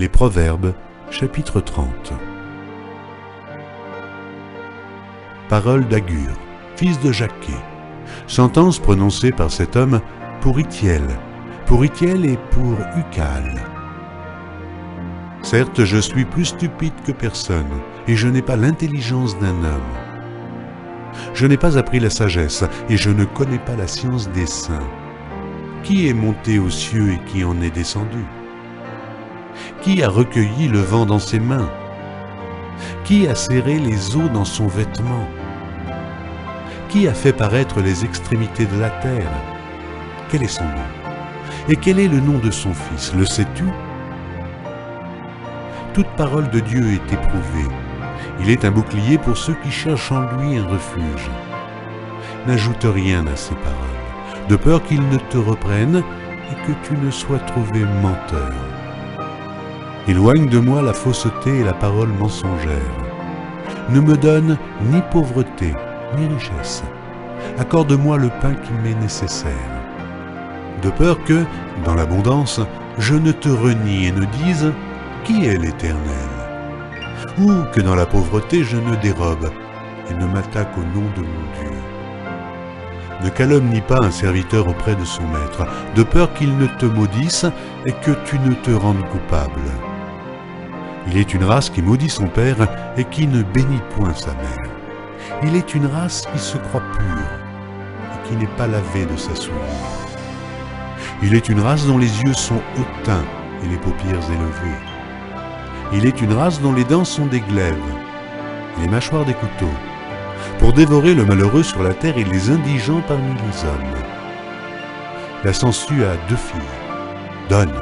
Les Proverbes, chapitre 30. Parole d'Agur, fils de Jaquet. Sentence prononcée par cet homme pour Ithiel et pour Ucal. Certes, je suis plus stupide que personne, et je n'ai pas l'intelligence d'un homme. Je n'ai pas appris la sagesse, et je ne connais pas la science des saints. Qui est monté aux cieux et qui en est descendu? Qui a recueilli le vent dans ses mains? Qui a serré les eaux dans son vêtement? Qui a fait paraître les extrémités de la terre? Quel est son nom? Et quel est le nom de son fils? Le sais-tu? Toute parole de Dieu est éprouvée. Il est un bouclier pour ceux qui cherchent en lui un refuge. N'ajoute rien à ces paroles, de peur qu'ils ne te reprennent et que tu ne sois trouvé menteur. Éloigne de moi la fausseté et la parole mensongère. Ne me donne ni pauvreté, ni richesse. Accorde-moi le pain qui m'est nécessaire. De peur que, dans l'abondance, je ne te renie et ne dise « Qui est l'Éternel ?» ou que dans la pauvreté je ne dérobe et ne m'attaque au nom de mon Dieu. Ne calomnie pas un serviteur auprès de son maître, de peur qu'il ne te maudisse et que tu ne te rendes coupable. Il est une race qui maudit son père et qui ne bénit point sa mère. Il est une race qui se croit pure et qui n'est pas lavée de sa souillure. Il est une race dont les yeux sont hautains et les paupières élevées. Il est une race dont les dents sont des glaives et les mâchoires des couteaux, pour dévorer le malheureux sur la terre et les indigents parmi les hommes. La sangsue a 2 filles. Donne,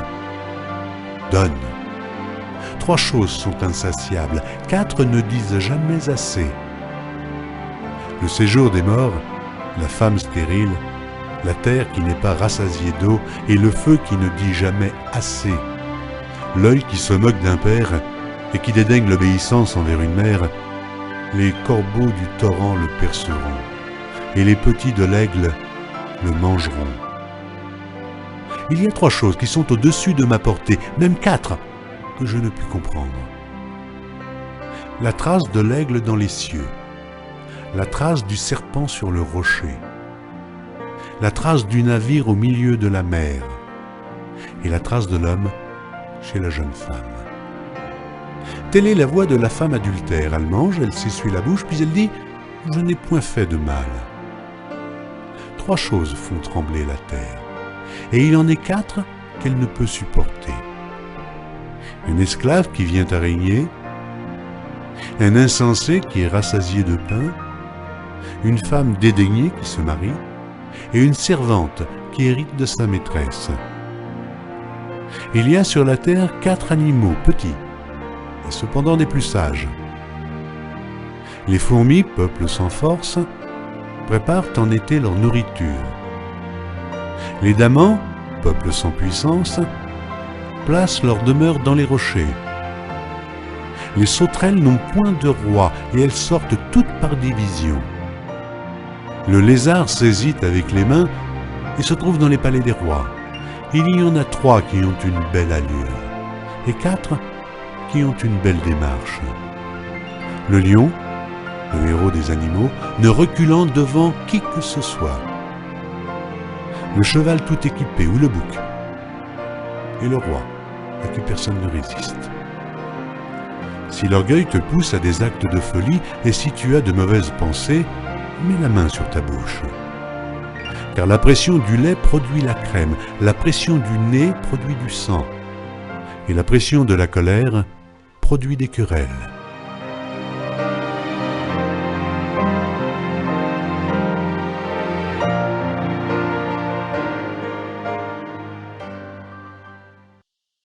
donne. 3 choses sont insatiables, 4 ne disent jamais assez. Le séjour des morts, la femme stérile, la terre qui n'est pas rassasiée d'eau et le feu qui ne dit jamais assez. L'œil qui se moque d'un père et qui dédaigne l'obéissance envers une mère, les corbeaux du torrent le perceront et les petits de l'aigle le mangeront. Il y a 3 choses qui sont au-dessus de ma portée, même 4, que je ne puis comprendre. La trace de l'aigle dans les cieux, la trace du serpent sur le rocher, la trace du navire au milieu de la mer et la trace de l'homme chez la jeune femme. Telle est la voix de la femme adultère. Elle mange, elle s'essuie la bouche, puis elle dit « Je n'ai point fait de mal ». 3 choses font trembler la terre, et il en est 4 qu'elle ne peut supporter. Une esclave qui vient à régner, un insensé qui est rassasié de pain, une femme dédaignée qui se marie, et une servante qui hérite de sa maîtresse. Il y a sur la terre 4 animaux petits, et cependant des plus sages. Les fourmis, peuple sans force, préparent en été leur nourriture. Les damans, peuple sans puissance, placent leur demeure dans les rochers. Les sauterelles n'ont point de roi, et elles sortent toutes par division. Le lézard saisit avec les mains et se trouve dans les palais des rois. Il y en a 3 qui ont une belle allure, et 4 qui ont une belle démarche. Le lion, le héros des animaux, ne reculant devant qui que ce soit. Le cheval tout équipé ou le bouc. Et le roi, à qui personne ne résiste. Si l'orgueil te pousse à des actes de folie, et si tu as de mauvaises pensées, mets la main sur ta bouche. Car la pression du lait produit la crème, la pression du nez produit du sang, et la pression de la colère produit des querelles.